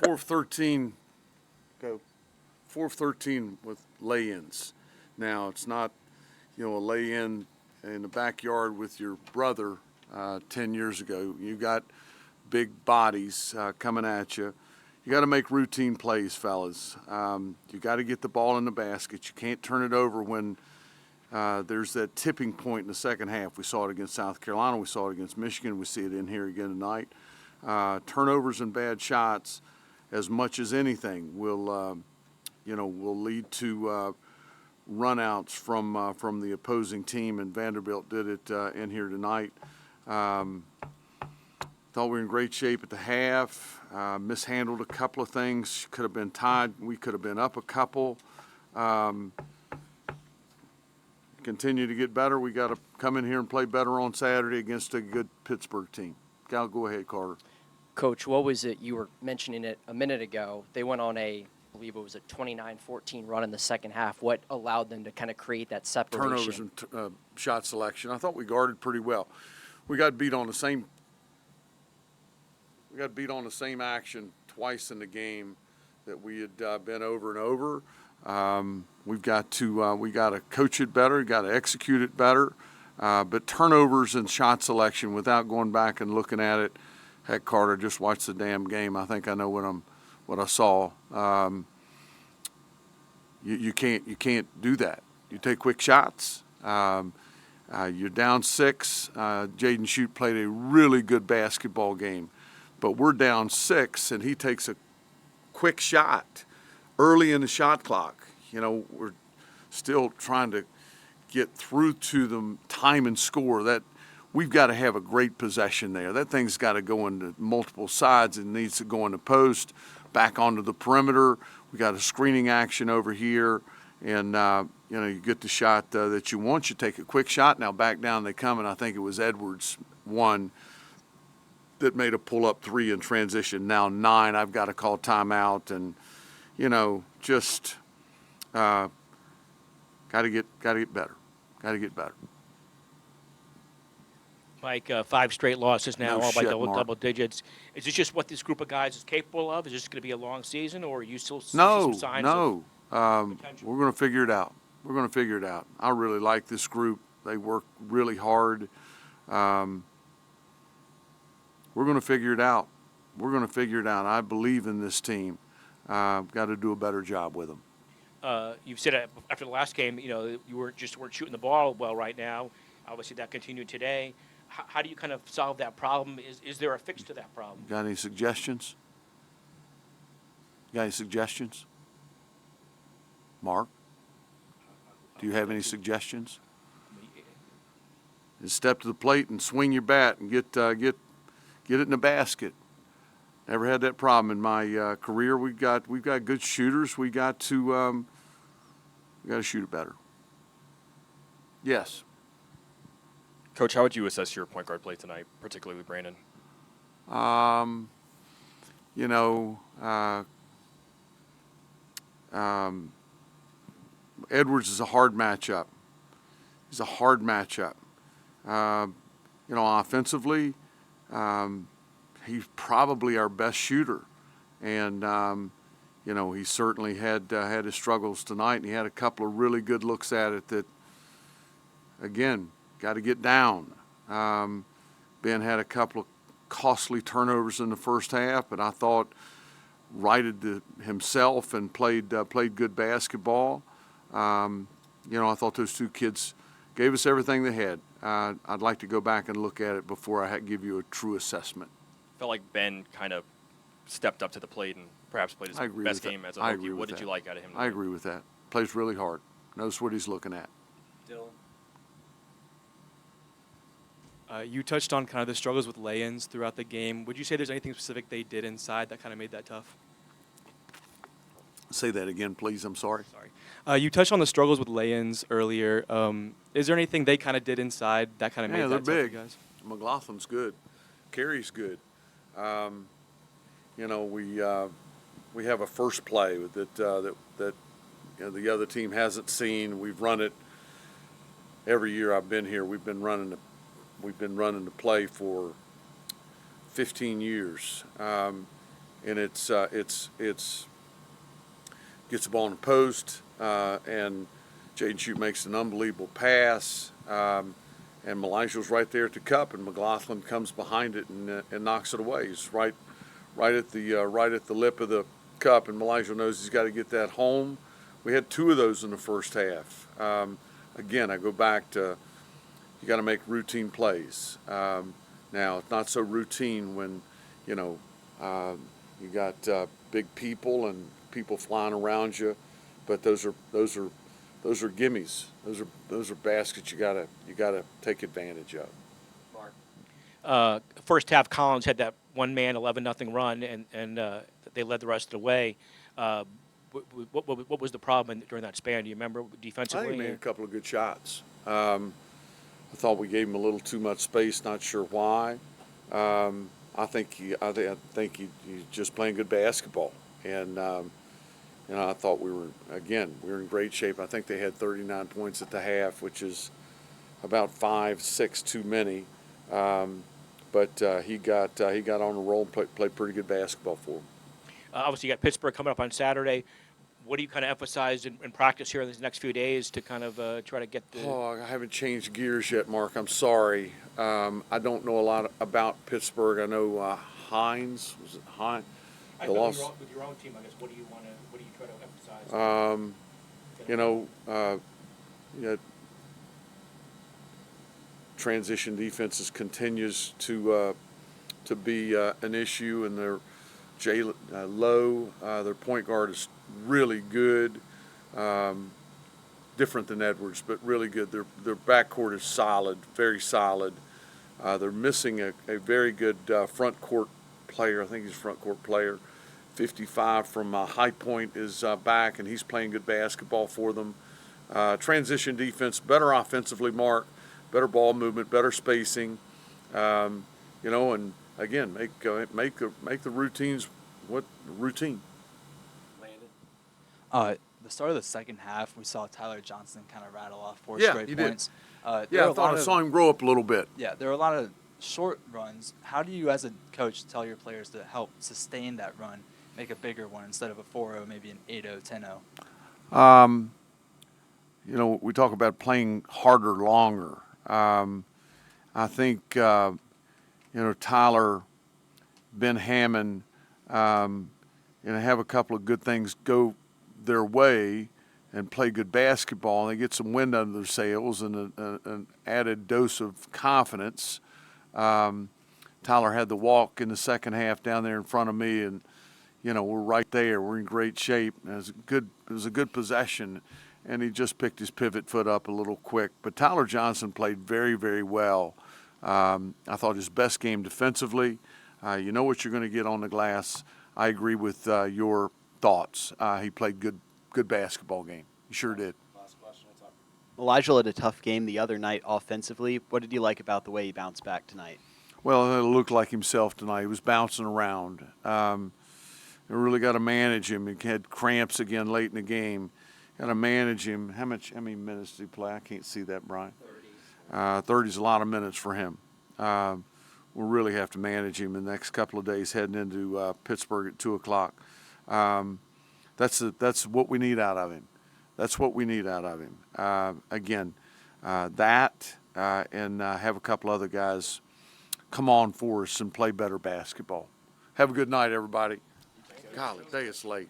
4 of 13, go. 4 of 13 with lay-ins. Now, it's not, a lay-in in the backyard with your brother 10 years ago. You got big bodies coming at you. You got to make routine plays, fellas. You got to get the ball in the basket. You can't turn it over when there's that tipping point in the second half. We saw it against South Carolina. We saw it against Michigan. We see it in here again tonight. Turnovers and bad shots, as much as anything, will lead to runouts from the opposing team. And Vanderbilt did it in here tonight. Thought we were in great shape at the half. Mishandled a couple of things. Could have been tied. We could have been up a couple. Continue to get better. We got to come in here and play better on Saturday against a good Pittsburgh team. Go ahead, Carter. Coach, what was it? You were mentioning it a minute ago. They went on I believe it was a 29-14 run in the second half. What allowed them to kind of create that separation? Turnovers and shot selection. I thought we guarded pretty well. We got beat on the same action twice in the game that we had been over and over. We got to coach it better. We got to execute it better. But turnovers and shot selection, without going back and looking at it, heck, Carter, just watch the damn game. I think I know what I saw. You can't do that. You take quick shots. You're down 6. Jaden Shute played a really good basketball game, but we're down 6, and he takes a quick shot early in the shot clock. We're still trying to get through to them time and score. That we've got to have a great possession there. That thing's got to go into multiple sides. It needs to go in the post, back onto the perimeter. We got a screening action over here, and you get the shot that you want. You take a quick shot. Now back down they come, and I think it was Edwards one that made a pull-up 3 in transition. Now 9. I've got to call timeout, and just got to get better. Got to get better. Mike, 5 straight losses now, No all by shit, double digits. Is this just what this group of guys is capable of? Is this going to be a long season, or are you still see some signs of potential? We're going to figure it out. I really like this group. They work really hard. We're going to figure it out. I believe in this team. Got to do a better job with them. You've said after the last game, you weren't shooting the ball well right now. Obviously, that continued today. How do you kind of solve that problem? Is there a fix to that problem? Got any suggestions? Mark? Do you have any suggestions? Just step to the plate and swing your bat and get it in the basket. Never had that problem in my career. We've got good shooters. We got to shoot it better. Yes. Coach, how would you assess your point guard play tonight, particularly with Brandon? Edwards is a hard matchup. He's a hard matchup. Offensively, he's probably our best shooter, and he certainly had his struggles tonight, and he had a couple of really good looks at it that, again, got to get down. Ben had a couple of costly turnovers in the first half, but I thought righted himself and played good basketball. I thought those two kids gave us everything they had. I'd like to go back and look at it before I give you a true assessment. Felt like Ben kind of stepped up to the plate and perhaps played his best game as a rookie. What did you like out of him? I agree with that. Plays really hard. Knows what he's looking at. Dylan? You touched on kind of the struggles with lay-ins throughout the game. Would you say there's anything specific they did inside that kind of made that tough? Say that again, please. I'm sorry. You touched on the struggles with lay-ins earlier. Is there anything they kind of did inside that kind of made that tough for you guys? McLaughlin's good. Carey's good. We have a first play that the other team hasn't seen. We've run it every year I've been here. We've been running the play for 15 years. and it's gets the ball in the post, and Jaden Shute makes an unbelievable pass, and Melange's right there at the cup, and McLaughlin comes behind it and knocks it away. He's right at the lip of the cup, and Melange knows he's got to get that home. We had 2 of those in the first half. Again, I go back to you got to make routine plays. Now it's not so routine when you got big people and people flying around you, but those are gimmies. Those are baskets you gotta take advantage of. First half, Collins had that one-man 11-0 run, and they led the rest of the way. What was the problem during that span? Do you remember defensively? I think he made a couple of good shots. I thought we gave him a little too much space. Not sure why. I think he's just playing good basketball, and I thought we were in great shape. I think they had 39 points at the half, which is about 5-6 too many. But he got on a roll and played pretty good basketball for him. Obviously, you got Pittsburgh coming up on Saturday. What do you kind of emphasize in practice here in these next few days to kind of try to get the? Oh, I haven't changed gears yet, Mark. I'm sorry. I don't know a lot about Pittsburgh. I know Hines. Was it Hines? With your own team, I guess. What do you try to emphasize? Transition defenses continues to be an issue, and their Lowe, their point guard is really good. Different than Edwards, but really good. Their backcourt is solid, very solid. They're missing a very good front court player. I think he's a front court player. 55 from High Point is back, and he's playing good basketball for them. Transition defense, better offensively, Mark, better ball movement, better spacing. And again, make the routines routine. The start of the second half, we saw Tyler Johnson kind of rattle off 4 Yeah, straight he points. did. I thought I saw him grow up a little bit. Yeah, there were a lot of short runs. How do you, as a coach, tell your players to help sustain that run, make a bigger one instead of a 4-0, maybe an 8-0, 10-0? We talk about playing harder, longer. I think Tyler, Ben Hammond, have a couple of good things go their way and play good basketball, and they get some wind under their sails and an added dose of confidence. Tyler had the walk in the second half down there in front of me, and we're right there. We're in great shape. It was a good possession, and he just picked his pivot foot up a little quick. But Tyler Johnson played very, very well. I thought his best game defensively. You know what you're going to get on the glass. I agree with your thoughts. He played good basketball game. He sure did. Last question. Elijah had a tough game the other night offensively. What did you like about the way he bounced back tonight? Well, it looked like himself tonight. He was bouncing around. You really got to manage him. He had cramps again late in the game. Got to manage him. How many minutes did he play? I can't see that, Brian. 30 is a lot of minutes for him. We'll really have to manage him in the next couple of days heading into Pittsburgh at 2 o'clock. That's what we need out of him. That's what we need out of him. And have a couple other guys come on for us and play better basketball. Have a good night, everybody. Golly, day is late.